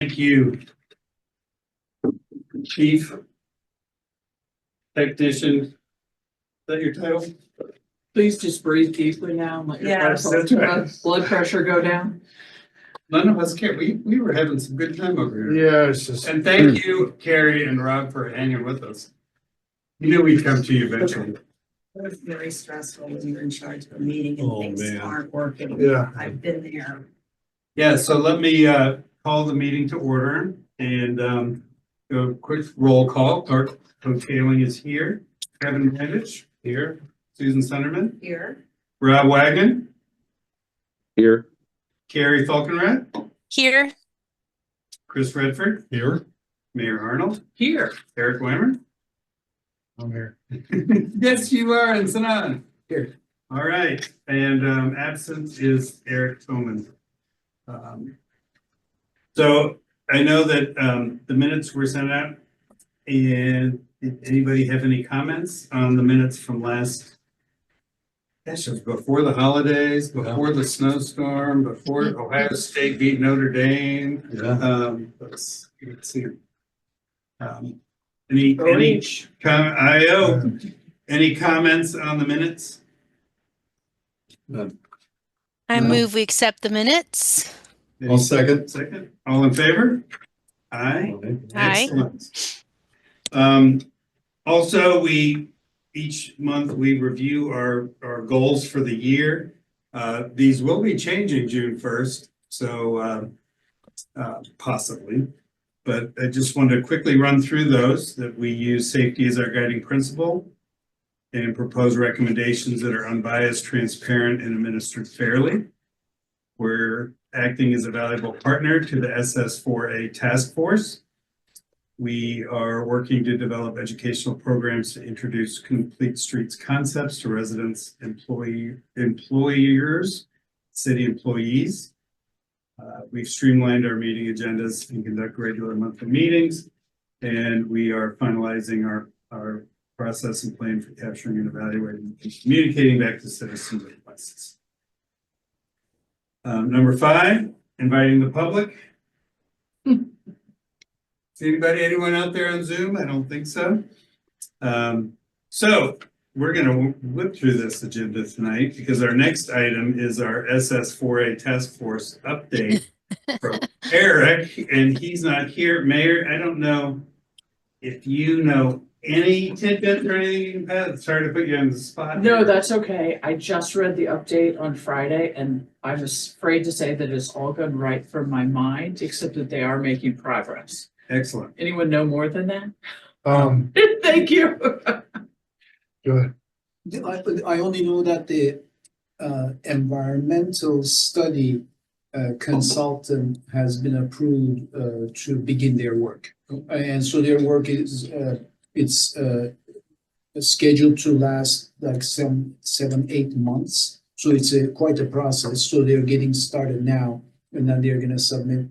Thank you. Chief Technician, is that your title? Please just breathe deeply now and let your Yes, that's right. blood pressure go down. None of us care. We were having some good time over here. Yeah, it's just. And thank you, Carrie and Rob, for hanging with us. You knew we'd come to you eventually. It was very stressful when you're in charge of a meeting and Oh, things man. aren't working. Yeah. I've been there. Yeah, so let me call the meeting to order and do a quick roll call. Clerk Cotaling is here. Kevin Blandich here. Susan Sunderman. Here. Rob Wagon. Here. Carrie Falkenrath. Here. Chris Redford. Here. Mayor Arnold. Here. Eric Weimer. I'm here. Yes, you are, and Sanan. Here. All right, and absent is Eric Toman. So I know that the minutes were sent out, and did anybody have any comments on the minutes from last? Gosh, it was before the holidays, before the snowstorm, before Ohio State beat Notre Dame. Yeah. Let's see. Any comments on the minutes? I No. move we accept the minutes. I'll second. Second, all in favor? Aye. Aye. Excellent. Also, each month we review our goals for the year. These will be changing June 1st, so possibly. But I just wanted to quickly run through those, that we use safety as our guiding principle and propose recommendations that are unbiased, transparent, and administered fairly. We're acting as a valuable partner to the SS4A task force. We are working to develop educational programs to introduce complete streets concepts to residents, employers, city employees. We've streamlined our meeting agendas and conduct regular monthly meetings, and we are finalizing our process and plan for capturing and evaluating and communicating back to citizens requests. Number 5, inviting the public. Is anyone out there on Zoom? I don't think so. So we're going to whip through this agenda tonight because our next item is our SS4A task force update from Eric, and he's not here. Mayor, I don't know if you know any tidbits or anything you can pass. Sorry to put you on the spot. No, here. that's okay. I just read the update on Friday and I was afraid to say that it's all gone right from my mind, except that they are making progress. Excellent. Anyone know more than that? Go Thank you. ahead. I only know that the environmental study consultant has been approved to begin their work. And so their work is it's scheduled to last like 7-8 months. So it's quite a process. So they're getting started now, and then they're going to submit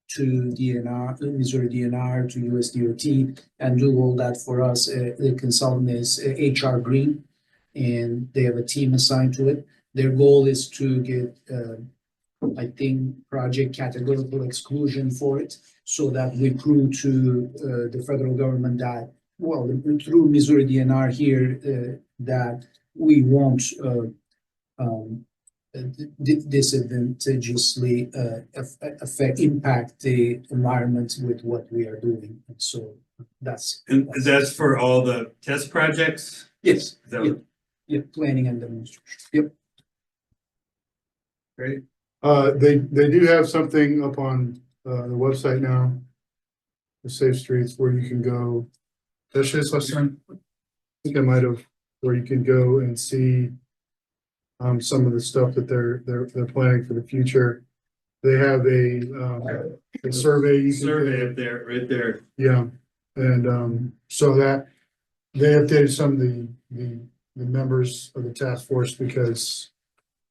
to DNR, Missouri DNR, to USDOT, and do all that for us. The consultant is HR Green, and they have a team assigned to it. Their goal is to get, I think, project categorical exclusion for it, so that we prove to the federal government that, well, through Missouri DNR here, that we won't disadvantageously impact the environment with what we are doing. And so that's for all the test projects? Yes. Is that Yeah. Yeah, planning and demonstration. Yep. Great. They do have something up on the website now, the Safe Streets, where you can go. Did I show this last time? I think I might have, where you can go and see some of the stuff that they're planning for the future. They have a survey. You can Survey up there, right there. Yeah, and so that they updated some of the members of the task force because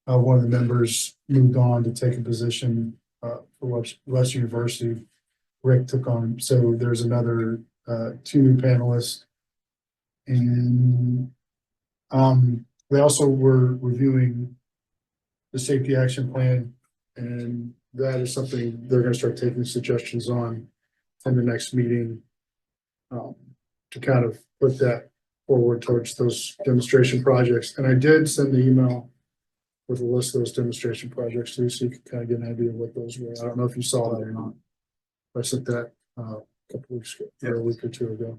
one of the members moved on to take a position for Western University. Rick took on, so there's another 2 new panelists, and they also were reviewing the safety action plan And that is something they're gonna start taking suggestions on in the next meeting. To kind of put that forward towards those demonstration projects. And I did send the email with a list of those demonstration projects too, so you can kind of get an idea of what those were. I don't know if you saw that or not. I sent that a couple weeks ago, or a week or two ago.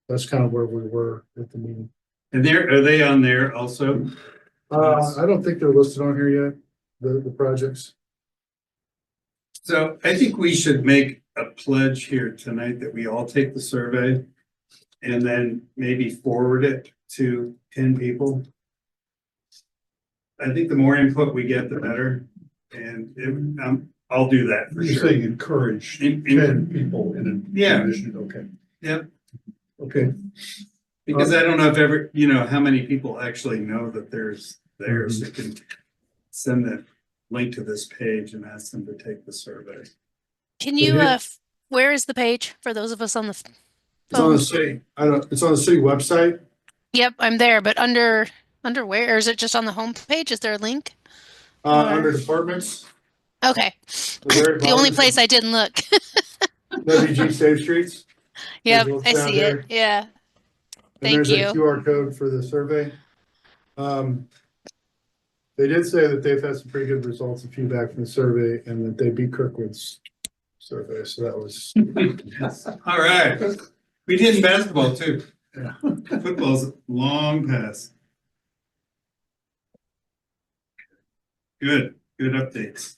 That's kind of where we were at the meeting. And are they on there also? I don't think they're listed on here yet, the projects. So I think we should make a pledge here tonight that we all take the survey and then maybe forward it to 10 people. I think the more input we get, the better. And I'll do that for You're sure. saying encourage In- 10 people in a Yeah. commission, okay. Yep. Okay, Because I don't know if how many people actually know that there's there, so you can send the link to this page and ask them to take the survey. Can you, where is the page for those of us on the It's on phone? the city, it's on the city website. Yep, I'm there, but under where? Or is it just on the home page? Is there a link? Under departments. Okay, The very the only bottom, place I didn't look. WG Safe Streets. Yep, Visuals I down see there. it. Yeah. And Thank there's a you. QR code for the survey. They did say that they've had some pretty good results and feedback from the survey and that they beat Kirkwood's survey, so that was. All right. We did in basketball too. Yeah. Football's long pass. Good updates.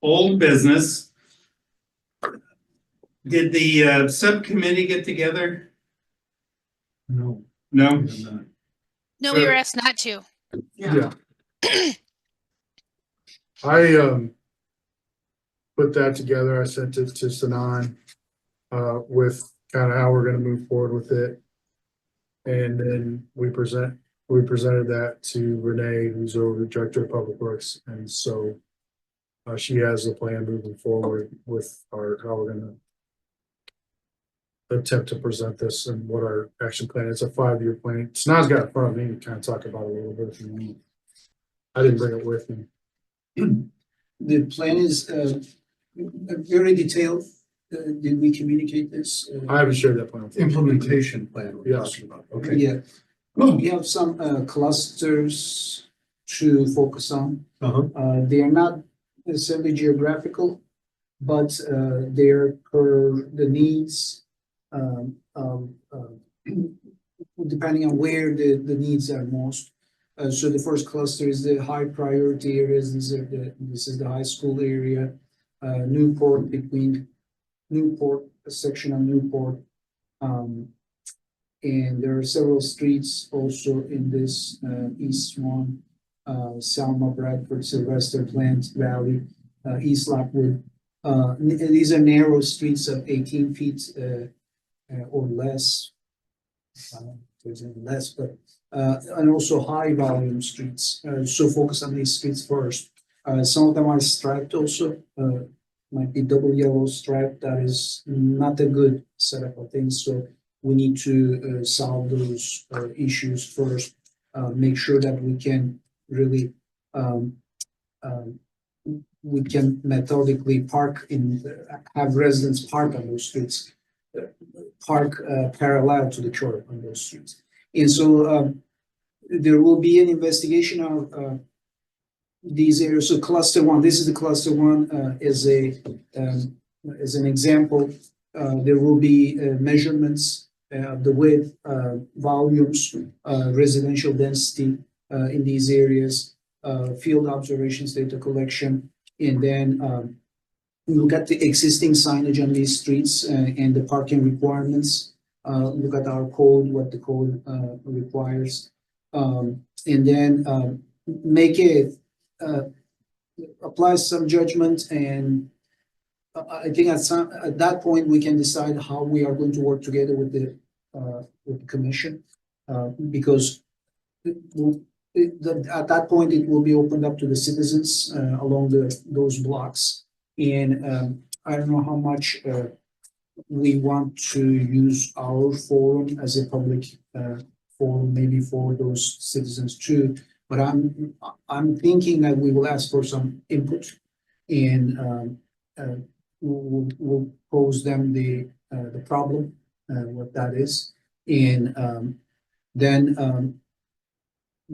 Old business. Did the subcommittee get together? no, No? I'm not. No, we were asked not to. Yeah. I put that together. I sent it to Sanan with kind of how we're gonna move forward with it. And then we presented that to Renee, who's over the Director of Public Works, and so she has a plan moving forward with how we're gonna attempt to present this and what our action plan is. It's a 5-year plan. Sanan's got it in front of me to kind of talk about it a little bit if you want. I didn't bring it with me. The plan is very detailed. Did we communicate this? I haven't shared that plan with you. Implementation plan we're Yeah. talking about, okay. Yeah, we have some clusters to focus on. They are not necessarily geographical, but they're per the needs depending on where the needs are most. So the first cluster is the high priority areas. This is the high school area, Newport, between Newport, a section of Newport. And there are several streets also in this east one, Selma, Bradford, Sylvester, Plant Valley, East Lockwood. These are narrow streets of 18 feet or less. There's even less, but and also high volume streets. So focus on these streets first. Some of them are striped also. Might be double yellow stripe. That is not a good setup of things. So we need to solve those issues first. Make sure that we can really we can methodically have residents park on those streets, park parallel to the curb on those streets. And so there will be an investigation of these areas. So cluster one, this is the cluster one as an example. There will be measurements of the width, volumes, residential density in these areas, field observations, data collection, and then look at the existing signage on these streets and the parking requirements. Look at our code, what the code requires, and then make it apply some judgment. And I think at that point we can decide how we are going to work together with the commission, because at that point it will be opened up to the citizens along those blocks. And I don't know how much we want to use our forum as a public maybe for those citizens too. But I'm thinking that we will ask for some input and we'll pose them the problem, what that is. And then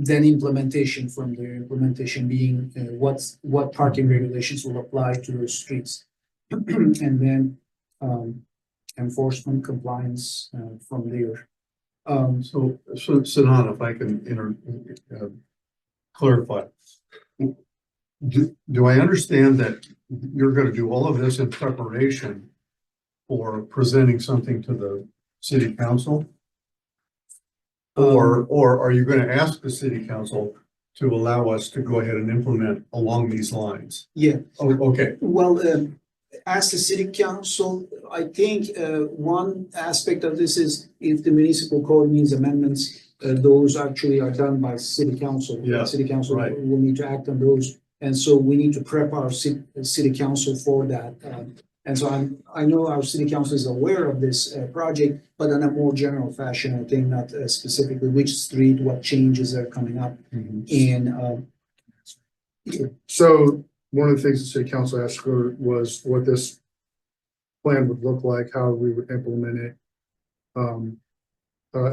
implementation, from the implementation being what parking regulations will apply to those streets. And then enforcement compliance from there. So Sinan, if I can clarify. Do I understand that you're gonna do all of this in preparation for presenting something to the city council? Or are you gonna ask the city council to allow us to go ahead and implement along these lines? Yeah, Oh, okay, well, as the city council, I think one aspect of this is if the municipal code needs amendments, those actually are done by city council. Yeah, City council right. will need to act on those. And so we need to prep our city council for that. And so I know our city council is aware of this project, but in a more general fashion, I think not specifically which street, what changes are coming up. And So one of the things the city council asked for was what this plan would look like, how we would implement it.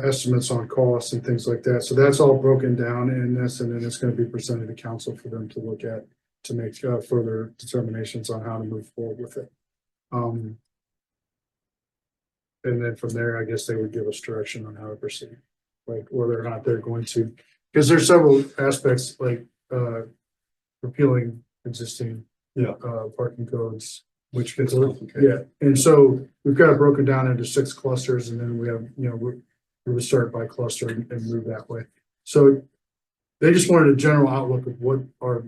Estimates on costs and things like that. So that's all broken down in this, and then it's going to be presented to council for them to look at, to make further determinations on how to move forward with it. And then from there, I guess they would give us direction on how to proceed, like whether or not they're going to, because there's several aspects like repealing existing parking codes. which gets complicated. Yeah, and so we've got it broken down into 6 clusters, and then we have, we would start by cluster and move that way. So they just wanted a general outlook of what our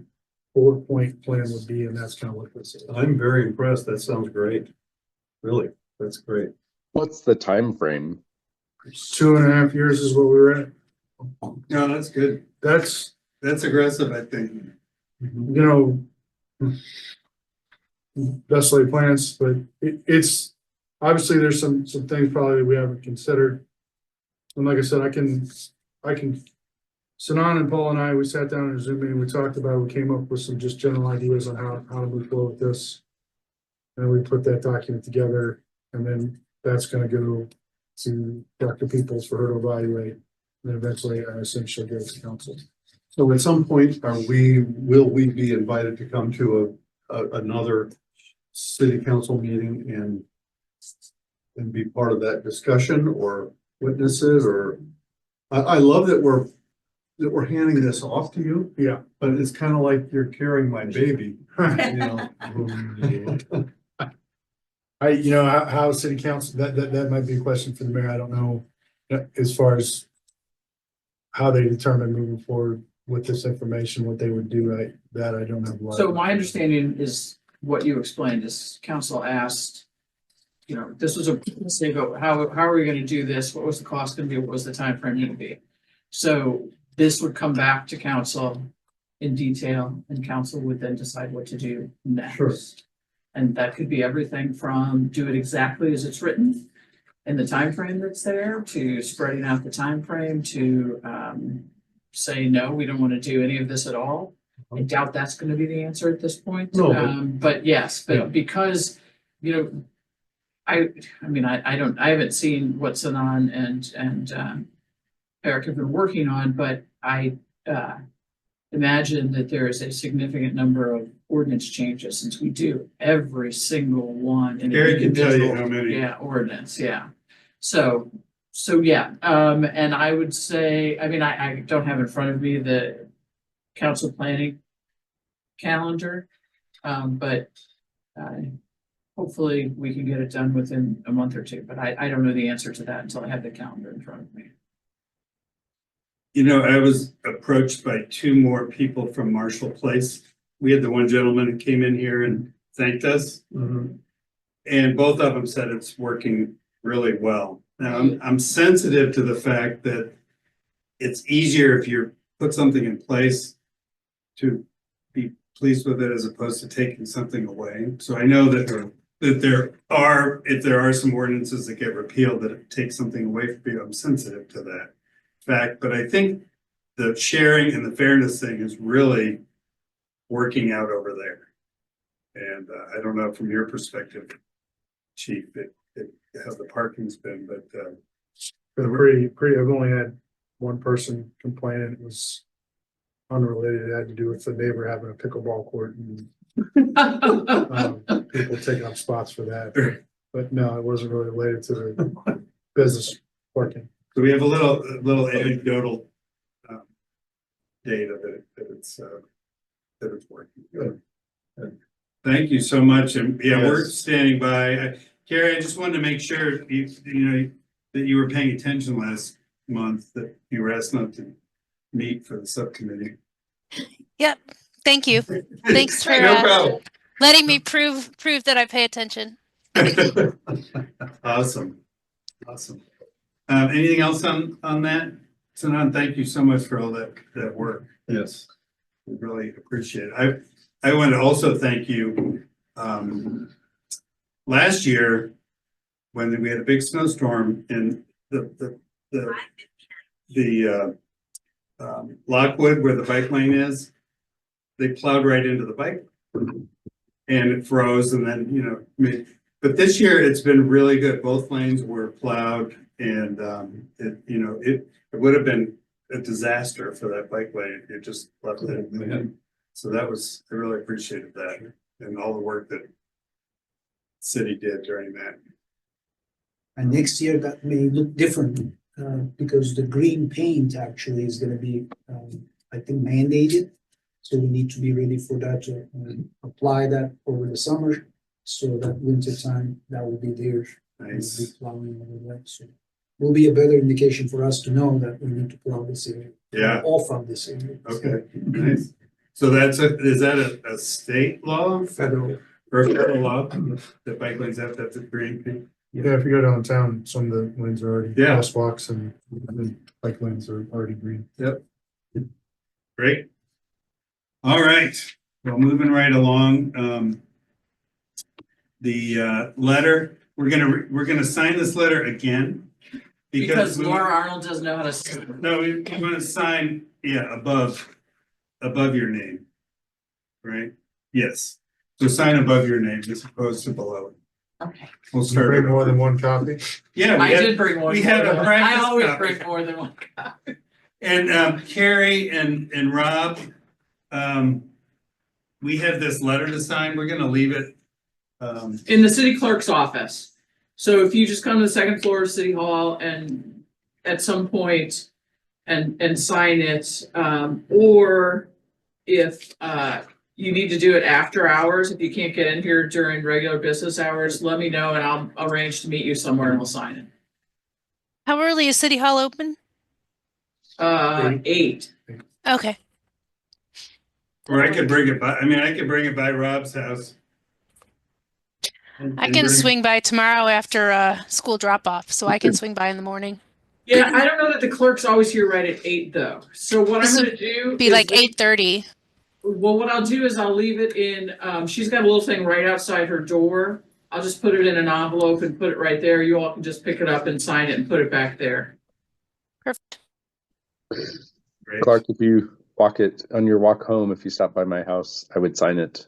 4-point plan would be, and that's kind of what this is. I'm very impressed. That sounds great. Really, that's great. What's the time frame? 2.5 years is what we were at. No, that's good. That's, That's aggressive, I think. best laid plans, but it's obviously there's some things probably that we haven't considered. And like I said, I can, Sinan and Paul and I, we sat down in a Zoom meeting, we talked about, we came up with some just general ideas on how to move forward with this. And we put that document together, and then that's gonna go to Dr. Peoples for her to evaluate. And eventually, I assume she'll go to council. So at some point, will we be invited to come to another city council meeting and be part of that discussion or witness it? Or I love that we're handing this off to you, Yeah. but it's kind of like you're carrying my baby, you know. How city council, that might be a question for the mayor. I don't know as far as how they determine moving forward with this information, what they would do, I don't have. So my understanding is what you explained is council asked, this was a, say, but how are we gonna do this? What was the cost gonna be? What was the time frame gonna be? So this would come back to council in detail, and council would then decide what to do next. Sure. And that could be everything from do it exactly as it's written in the time frame that's there, to spreading out the time frame, to say, no, we don't want to do any of this at all. I doubt that's going to be the answer at this point. No, but- But yes, Yeah. but because, I haven't seen what Sinan and Eric have been working on, but I imagine that there is a significant number of ordinance changes, since we do every single one in an Eric can tell you individual, how many. yeah, ordinance, yeah. So yeah, and I would say, I don't have in front of me the council planning calendar, but hopefully we can get it done within a month or two, but I don't know the answer to that until I have the calendar in front of me. I was approached by 2 more people from Marshall Place. We had the one gentleman who came in here and thanked us, and both of them said it's working really well. Now, I'm sensitive to the fact that it's easier if you put something in place to be pleased with it as opposed to taking something away. So I know that if there are some ordinances that get repealed that take something away from you, I'm sensitive to that. fact, but I think the sharing and the fairness thing is really working out over there. And I don't know from your perspective, Chief, how the parking's been, but Been pretty, I've only had one person complain, and it was unrelated. It had to do with the neighbor having a pickleball court and people taking up spots for that. But no, it wasn't really related to the business parking. so we have a little anecdotal data that it's working. Good. Thank you so much, and yeah, we're Yes. standing by. Carrie, I just wanted to make sure you know that you were paying attention last month, that you were asked not to meet for the subcommittee. Yep. Thank you. Thanks for No problem. letting me prove that I pay attention. Awesome. Anything else on that? Sanan, thank you so much for all that work. Yes. We really appreciate it. I want to also thank you. Last year, when we had a big snowstorm in the Lockwood where the bike lane is, they plowed right into the bike and it froze, and then but this year it's been really good. Both lanes were plowed, and it would have been a disaster for that bike lane if you just left it. So I really appreciated that and all the work that city did during that. And next year that may look different, because the green paint actually is gonna be, I think, mandated. So we need to be ready for that, to apply that over the summer, so that winter time, that will be there. Nice. We'll be plowing over that, so will be a better indication for us to know that we need to plow this area. Yeah. Off of this area. Okay. Nice. So is that a state law? Federal. Or a federal law? The bike lanes have the green paint? Yeah, if you go downtown, some of the lanes are already Yeah. crosswalks and the bike lanes are already green. Great. All right, well, moving right along, the letter, we're gonna sign this letter again. Because we- Laura Arnold doesn't know how to. No, we want to sign, above your name. Right? Yes, so sign above your name as opposed to below it. Okay. We'll Can you start. bring more than one copy? Yeah, I did bring one. we had a I practice always copy. bring more than one copy. And Carrie and Rob, we have this letter to sign. We're gonna leave it. In the city clerk's office. So if you just come to the second floor of City Hall and at some point and sign it, or if you need to do it after hours, if you can't get in here during regular business hours, let me know and I'll arrange to meet you somewhere and we'll sign it. How early is City Hall open? 8. Okay. Or I could bring it by. I could bring it by Rob's house. I can swing by tomorrow after school drop off, so I can swing by in the morning. Yeah, I don't know that the clerk's always here right at 8 though. So what I'm This gonna do Be is like 8:30. Well, what I'll do is I'll leave it in, she's got a little thing right outside her door. I'll just put it in an envelope and put it right there. You all can just pick it up and sign it and put it back there. Perfect. Great. Clark, if you walk it on your walk home, if you stop by my house, I would sign it.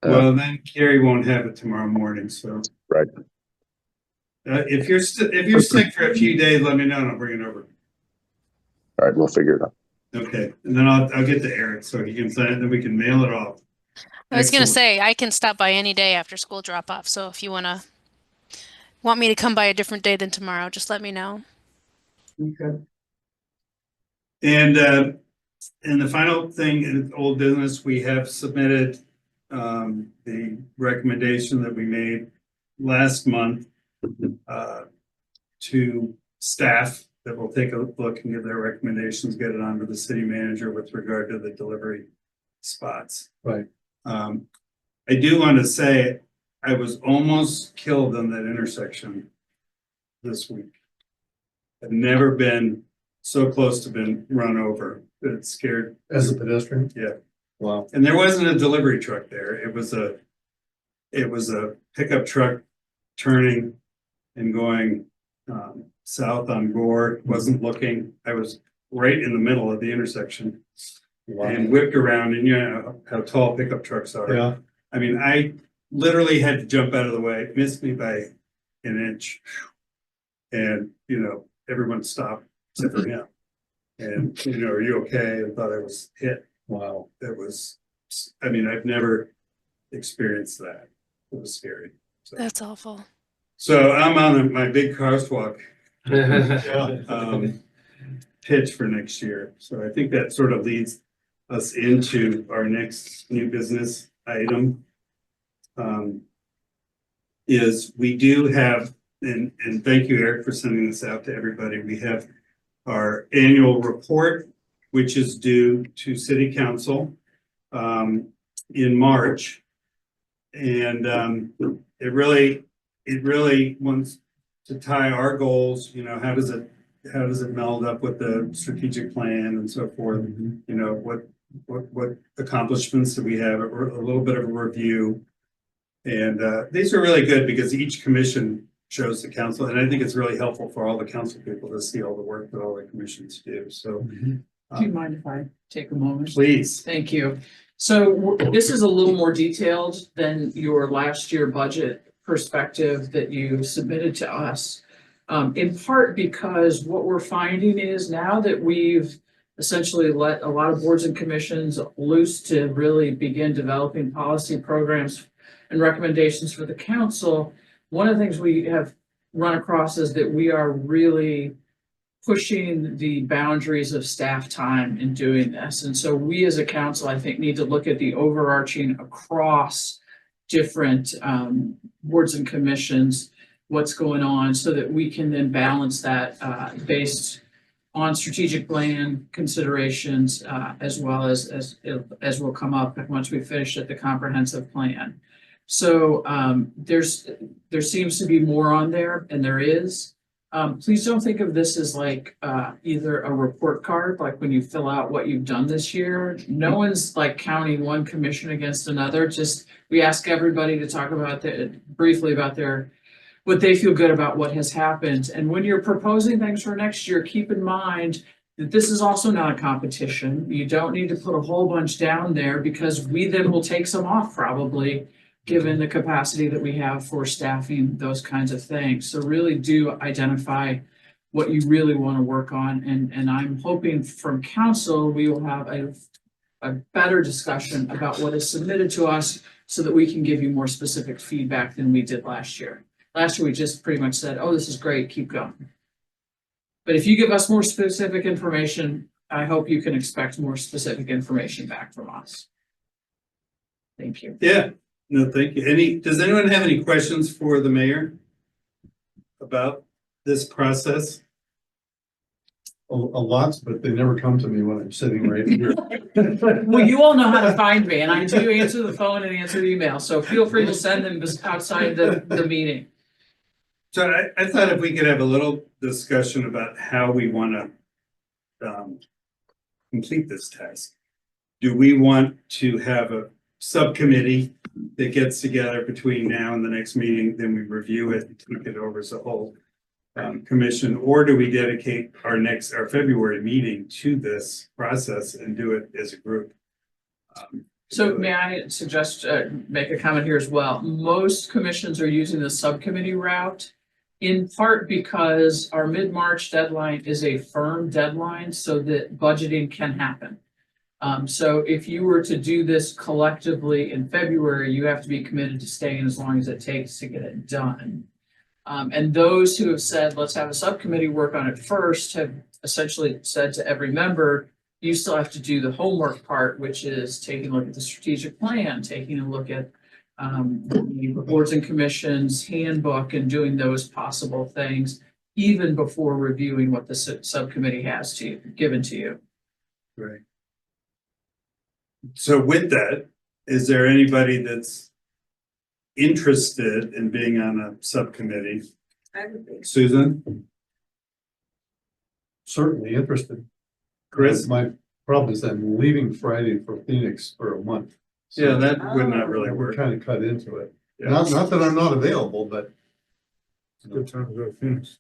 Well, then Carrie won't have it tomorrow morning, so. Right. If you're sick for a few days, let me know and I'll bring it over. All right, we'll figure it out. Okay, and then I'll get to Eric so he can sign it, then we can mail it off. I was gonna Excellent. say I can stop by any day after school drop off. So if you want me to come by a different day than tomorrow, just let me know. Okay. And the final thing in old business, we have submitted the recommendation that we made last month to staff that will take a look and give their recommendations, get it on to the city manager with regard to the delivery spots. Right. I do want to say I was almost killed on that intersection this week. I've never been so close to being run over. It scared. As a pedestrian? Yeah. Wow. And there wasn't a delivery truck there. It was a pickup truck turning and going south on Gore, wasn't looking. I was right in the middle of the intersection and whipped around, and you know how tall pickup trucks are. Yeah, I mean, I literally had to jump out of the way, missed me by an inch. And, you know, everyone stopped except for him. And, you know, are you okay? I thought I was hit. wow. That was, I mean, I've never experienced that. It was scary. That's awful. So I'm on my big crosswalk Yeah. pitch for next year. So I think that sort of leads us into our next new business item. Is we do have, and thank you, Eric, for sending this out to everybody. We have our annual report, which is due to City Council in March. And it really wants to tie our goals, you know, how does it meld up with the strategic plan and so forth? You know, what accomplishments do we have, a little bit of a review. And these are really good because each commission shows the council, and I think it's really helpful for all the council people to see all the work that all the commissions do. So Do you mind if I take a moment? please. Thank you. So this is a little more detailed than your last year budget perspective that you submitted to us. In part because what we're finding is now that we've essentially let a lot of boards and commissions loose to really begin developing policy programs and recommendations for the council, one of the things we have run across is that we are really pushing the boundaries of staff time in doing this. And so we as a council, I think, need to look at the overarching across different boards and commissions, what's going on, so that we can then balance that based on strategic plan considerations, as well as will come up once we finish at the comprehensive plan. So there seems to be more on there, and there is. Please don't think of this as like either a report card, like when you fill out what you've done this year. No one's like counting one commission against another. Just we ask everybody to talk about briefly about what they feel good about what has happened. And when you're proposing things for next year, keep in mind that this is also not a competition. You don't need to put a whole bunch down there, because we then will take some off probably, given the capacity that we have for staffing those kinds of things. So really do identify what you really want to work on. And I'm hoping from council, we will have a better discussion about what is submitted to us so that we can give you more specific feedback than we did last year. Last year, we just pretty much said, oh, this is great, keep going. But if you give us more specific information, I hope you can expect more specific information back from us. Thank you. Yeah, no, thank you. Does anyone have any questions for the mayor about this process? A lot, but they never come to me when I'm sitting right here. Well, you all know how to find me, and I do answer the phone and answer the email, so feel free to send them outside the meeting. So I thought if we could have a little discussion about how we want to complete this task. Do we want to have a subcommittee that gets together between now and the next meeting, then we review it and take it over as a whole commission, or do we dedicate our February meeting to this process and do it as a group? So may I suggest, make a comment here as well? Most commissions are using the subcommittee route, in part because our mid-March deadline is a firm deadline so that budgeting can happen. So if you were to do this collectively in February, you have to be committed to staying as long as it takes to get it done. And those who have said, let's have a subcommittee work on it first, have essentially said to every member, you still have to do the homework part, which is taking a look at the strategic plan, taking a look at the boards and commissions handbook and doing those possible things, even before reviewing what the subcommittee has given to you. Right. So with that, is there anybody that's interested in being on a subcommittee? I would think. Susan? Certainly interested. Chris? My problem is I'm leaving Friday for Phoenix for a month. So Yeah, that would not really we're work. kind of cut into it. Yeah. Not that I'm not available, but It's a good time to go to Phoenix.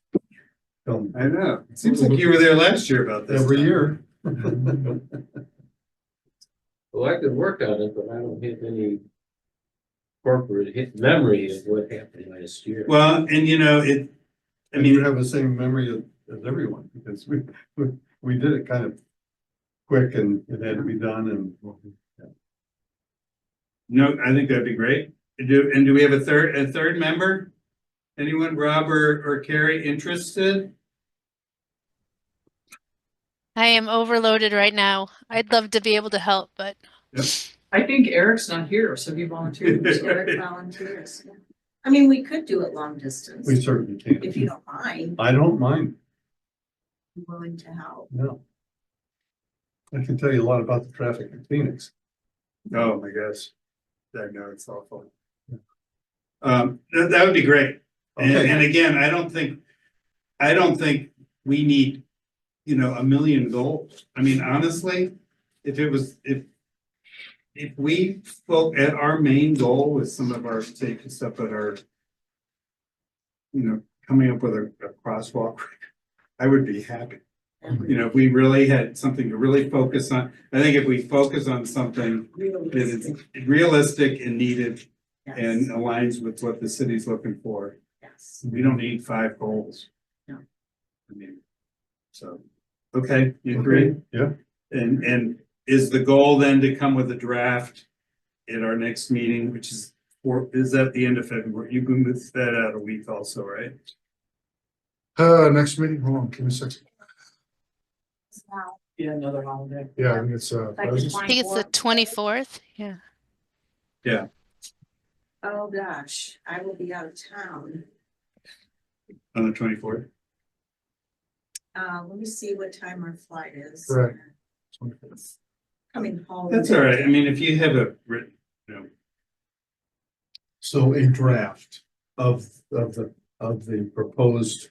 come I know. It seems like you were there last year about this. every time. year. Well, I could work on it, but I don't have any corporate memory of what happened last year. Well, and you know, I And you mean, have the same memory as everyone, because we did it kind of quick and it had to be done and. no, I think that'd be great. Do we have a third member? Anyone, Rob or Carrie, interested? I am overloaded right now. I'd love to be able to help, but I think Eric's not here, so he volunteers. Eric volunteers. Yeah. I mean, we could do it long distance, We certainly if you can. don't mind, I don't mind, I'm willing to help. no. I can tell you a lot about the traffic in Phoenix. Oh, my gosh. I know, it's awful. That would be great. And Okay. again, I don't think we need, you know, a million goals. I mean, honestly, if we spoke at our main goal with some of our safety stuff that are, you know, coming up with a crosswalk, I would be happy. You know, if we really had something to really focus on, I think if we focus on something that is realistic and needed and aligns with what the city's looking for, Yes. we don't need 5 goals. No. I mean, so, okay, you agree? Yeah, And is the goal then to come with a draft at our next meeting, which is at the end of February? You can move that out a week also, right? Next meeting, hold on, give me a second. Wow. Yeah, another holiday. Yeah, I think it's, Like the President's- I think it's the 24th. Yeah. Oh, gosh, I will be out of town. On the 24th? Let me see what time our flight is. Correct. Coming home. That's all right. I mean, if you have a written, you know, so a draft of the proposed,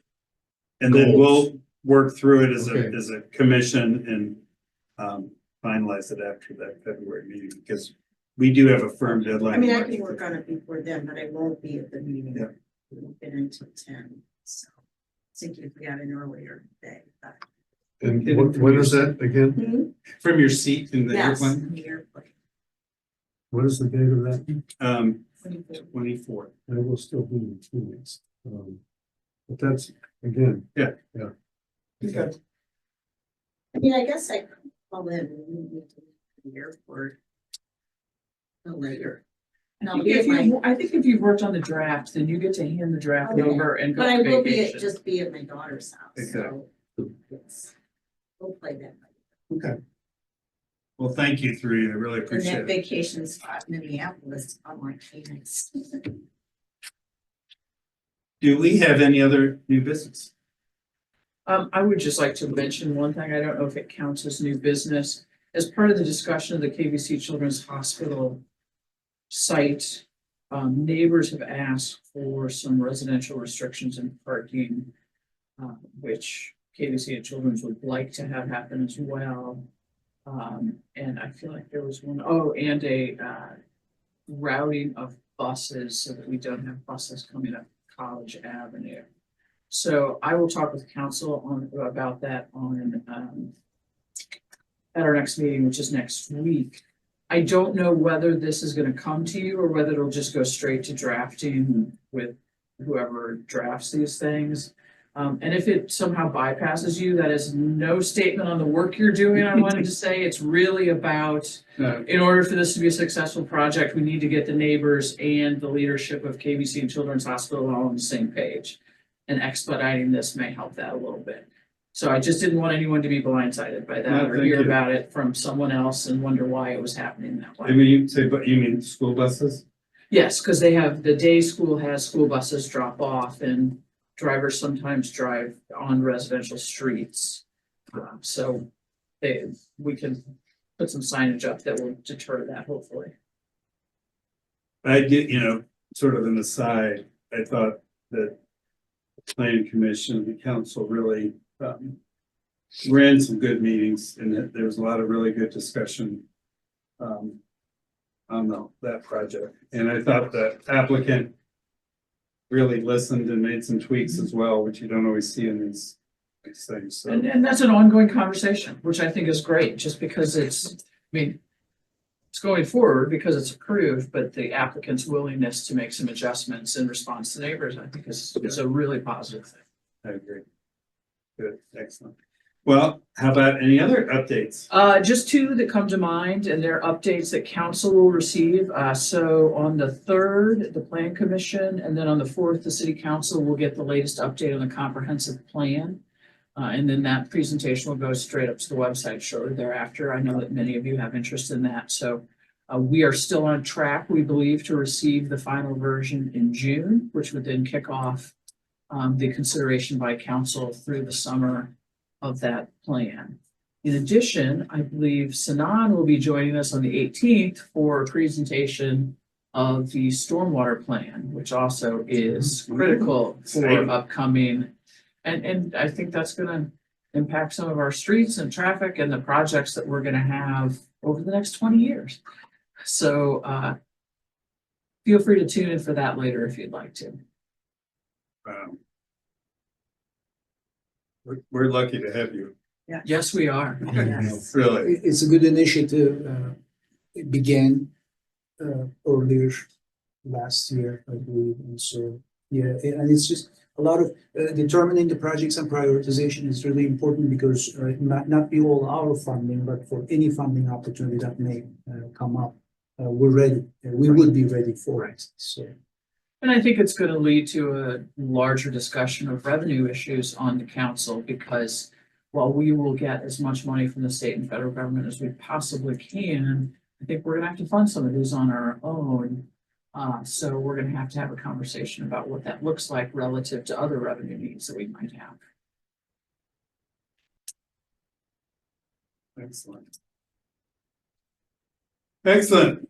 and then Goals. we'll work through it as Okay. a commission and finalize it after that February meeting, because we do have a firm deadline. I mean, I can work on it before then, but I won't be at the meeting. Yeah. We won't get until 10, so. Thinking if we got an earlier day, but. and what is that again? From your seat in the Yes, airplane, in the airplane. What is the date of that? 24th. 24th. It will still be in 2 weeks. But that's, again. Yeah. Yeah. Okay. I mean, I guess I could call in and we need to leave the airport. No later. And I'll be at my, I think if you've worked on the draft, then you get to hand the draft Okay. over and go but I on will be vacation. just be at my daughter's house, so. Exactly. Yes. We'll play that. Okay. Well, thank you, three. I really And appreciate that it. vacation spot, Minneapolis, unlike Phoenix. Do we have any other new business? I would just like to mention one thing. I don't know if it counts as new business. As part of the discussion of the KBC Children's Hospital site, neighbors have asked for some residential restrictions in parking, which KBC and Children's would like to have happen as well. And I feel like there was and a routing of buses so that we don't have buses coming up College Avenue. So I will talk with council about that at our next meeting, which is next week. I don't know whether this is gonna come to you or whether it'll just go straight to drafting with whoever drafts these things. And if it somehow bypasses you, that is no statement on the work you're doing. I wanted to say it's really about, No. in order for this to be a successful project, we need to get the neighbors and the leadership of KBC and Children's Hospital all on the same page. And expediting this may help that a little bit. So I just didn't want anyone to be blindsided by that No, or thank hear you. about it from someone else and wonder why it was happening that I way. mean, you say, but you mean school buses? Yes, because they have, the day school has school buses drop off and drivers sometimes drive on residential streets. So we can put some signage up that will deter that hopefully. I did, you know, sort of an aside, I thought that the planning commission, the council really ran some good meetings and that there was a lot of really good discussion on that project. And I thought the applicant really listened and made some tweaks as well, which you don't always see in these these things, so. And that's an ongoing conversation, which I think is great, just because it's, I mean, it's going forward because it's approved, but the applicant's willingness to make some adjustments in response to neighbors, I think is a really positive thing. I agree. Good, excellent. Well, how about any other updates? Just two that come to mind, and they're updates that council will receive. So on the 3rd, the plan commission, and then on the 4th, the city council will get the latest update on the comprehensive plan. And then that presentation will go straight up to the website shortly thereafter. I know that many of you have interest in that, so we are still on track, we believe, to receive the final version in June, which would then kick off the consideration by council through the summer of that plan. In addition, I believe Sanan will be joining us on the 18th for a presentation of the stormwater plan, which also is critical for Exciting. upcoming. And I think that's gonna impact some of our streets and traffic and the projects that we're gonna have over the next 20 years. So feel free to tune in for that later if you'd like to. We're lucky to have you. Yes, we are. Yes. Really. It's a good initiative. It began earlier last year, I believe, and so, yeah, and it's just a lot of determining the projects and prioritization is really important because not be all our funding, but for any funding opportunity that may come up, we're ready. We would be ready for it. So. And I think it's gonna lead to a larger discussion of revenue issues on the council, because while we will get as much money from the state and federal government as we possibly can, I think we're gonna have to fund some of these on our own. So we're gonna have to have a conversation about what that looks like relative to other revenue needs that we might have. Excellent. Excellent.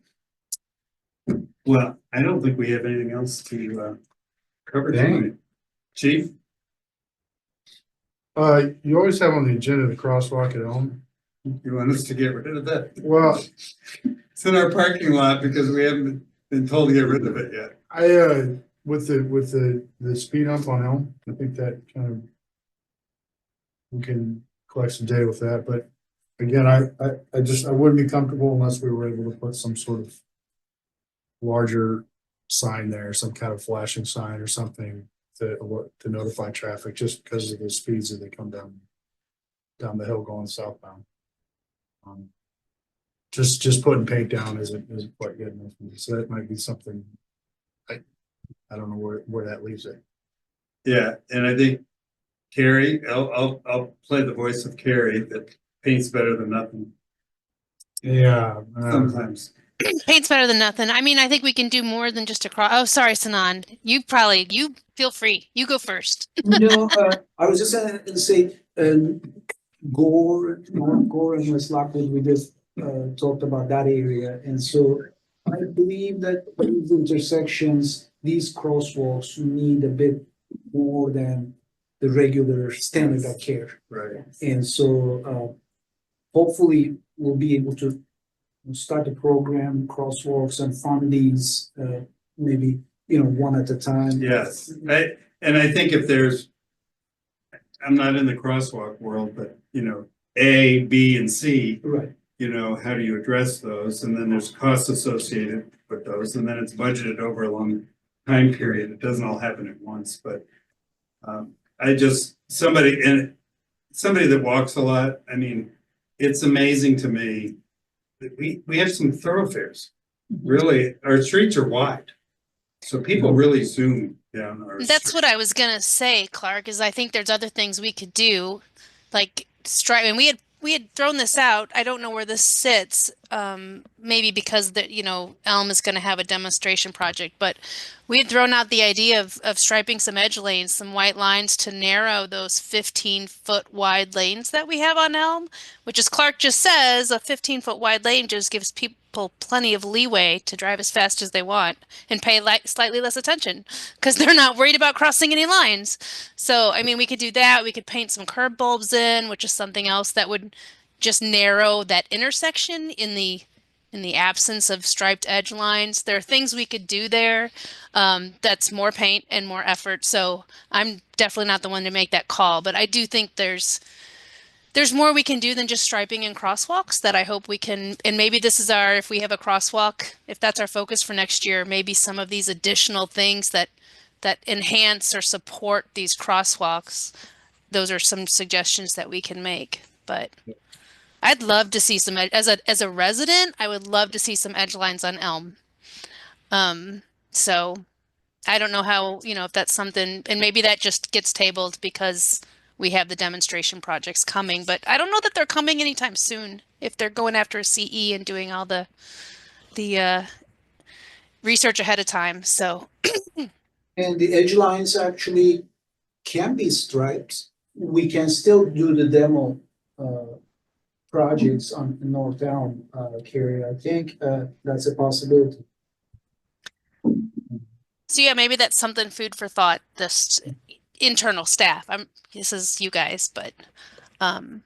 Well, I don't think we have anything else to cover tonight. Chief? You always have on the agenda the crosswalk at Elm. You want us to get rid of that? Well, It's in our parking lot because we haven't been told to get rid of it yet. with the speed hump on Elm, I think that kind of we can collect some data with that, but again, I wouldn't be comfortable unless we were able to put some sort of larger sign there, some kind of flashing sign or something to notify traffic just because of the speeds that they come down the hill going southbound. Just putting paint down isn't quite good enough for me. So that might be something. I don't know where that leaves it. Yeah, and I think Carrie, I'll play the voice of Carrie that paint's better than nothing Yeah. sometimes. Paint's better than nothing. I mean, I think we can do more than just a cross. Oh, sorry, Sanan. You feel free. You go first. No, I was just gonna say, North Gore and West Lockwood, we just talked about that area, and so I believe that these intersections, these crosswalks need a bit more than the regular standard of care. Right. And so hopefully we'll be able to start the program, crosswalks and fund these maybe, one at a time. Yes, and I think if there's, I'm not in the crosswalk world, but A, B, and C, Right. How do you address those? And then there's costs associated with those, and then it's budgeted over a long time period. It doesn't all happen at once, but somebody that walks a lot, I mean, it's amazing to me that we have some thoroughfares. Really, our streets are wide. So people really zoom down our That's streets. what I was gonna say, Clark, is I think there's other things we could do, like stripe. And we had thrown this out. I don't know where this sits. Maybe because Elm is going to have a demonstration project, but we had thrown out the idea of striping some edge lanes, some white lines to narrow those 15-foot wide lanes that we have on Elm, which, as Clark just says, a 15-foot wide lane just gives people plenty of leeway to drive as fast as they want and pay slightly less attention because they're not worried about crossing any lines. So, I mean, we could do that. We could paint some curb bulbs in, which is something else that would just narrow that intersection in the in the absence of striped edge lines. There are things we could do there. That's more paint and more effort. So I'm definitely not the one to make that call, but I do think there's more we can do than just striping and crosswalks that I hope we can, and maybe this is our, if we have a crosswalk, if that's our focus for next year, maybe some of these additional things that enhance or support these crosswalks. Those are some suggestions that we can make, but I'd love to see some, as a resident, I would love to see some edge lines on Elm. So I don't know how, if that's something, and maybe that just gets tabled because we have the demonstration projects coming, but I don't know that they're coming anytime soon. If they're going after a CE and doing all the research ahead of time, so. And the edge lines actually can be striped. We can still do the demo projects on North Elm, Carrie. I think that's a possibility. So yeah, maybe that's something food for thought, this internal staff. This is you guys, but I'm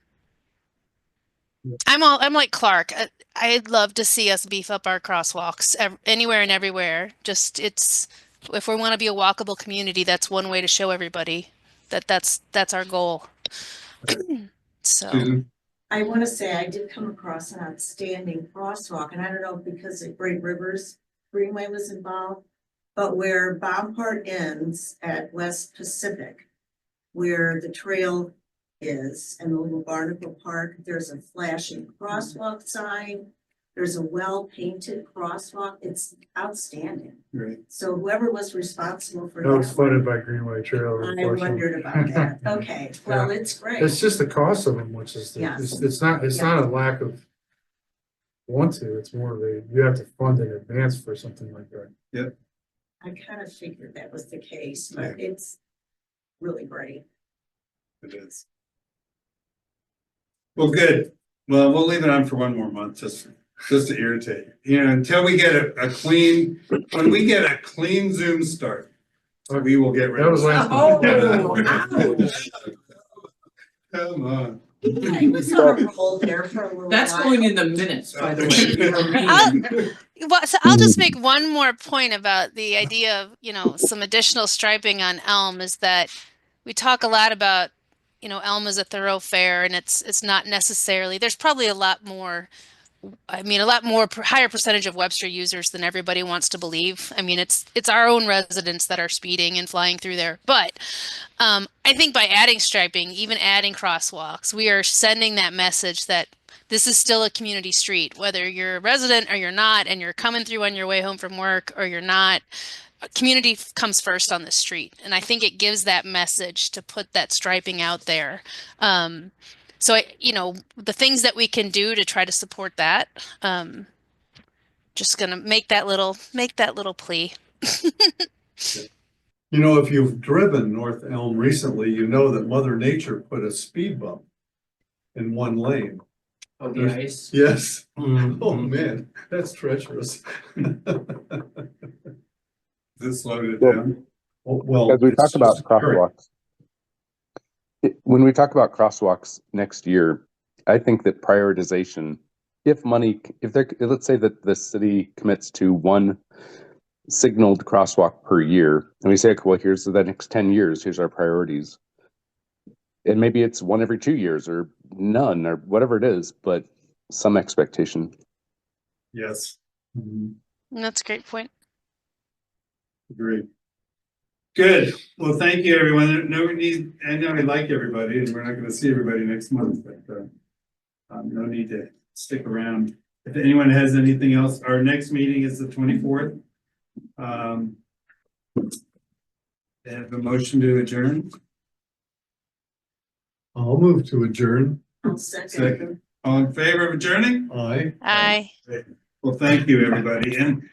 like Clark. I'd love to see us beef up our crosswalks anywhere and everywhere. Just if we want to be a walkable community, that's one way to show everybody that's our goal. So Susan? I want to say I did come across an outstanding crosswalk, and I don't know if because of Great Rivers Greenway was involved, but where Bompard ends at West Pacific, where the trail is and the little Barnacle Park, there's a flashing crosswalk sign. There's a well-painted crosswalk. It's outstanding. Right. So whoever was responsible for That was that, funded by Greenway Trail. I unfortunately. wondered about that. Okay, well, it's great. It's just the cost of them, which is, Yes. it's not a lack of want to, it's more of you have to fund in advance for something like that. I kind of figured that was the case, but it's really great. It is. Well, good. Well, we'll leave it on for one more month, just to irritate you. Until we get a clean, when we get a clean Zoom start, we will get rid That of was it. last Oh, Come on. I was on a roll there for a little That's while. going in the minutes, by the way. well, so I'll just make one more point about the idea of, some additional striping on Elm is that we talk a lot about, Elm is a thoroughfare and it's not necessarily, there's probably a lot more higher percentage of Webster users than everybody wants to believe. I mean, it's our own residents that are speeding and flying through there. But I think by adding striping, even adding crosswalks, we are sending that message that this is still a community street, whether you're a resident or you're not, and you're coming through on your way home from work or you're not. Community comes first on the street. And I think it gives that message to put that striping out there. So, the things that we can do to try to support that, just gonna make that little plea. If you've driven North Elm recently, you know that Mother Nature put a speed bump in one lane. Oh, the ice. Yes. Oh, man, that's treacherous. This slowed it down. Well. As we talk it's about just current. crosswalks, when we talk about crosswalks next year, I think that prioritization, let's say that the city commits to one signaled crosswalk per year, and we say, okay, well, here's the next 10 years, here's our priorities. And maybe it's one every 2 years or none or whatever it is, but some expectation. Yes, That's a great point. agreed. Good. Well, thank you, everyone. I know we like everybody and we're not gonna see everybody next month, but no need to stick around. If anyone has anything else, our next meeting is the 24th. Have a motion to adjourn. I'll move to adjourn. I'll second. Second. All in favor of adjourning? Aye. Aye. Well, thank you, everybody. And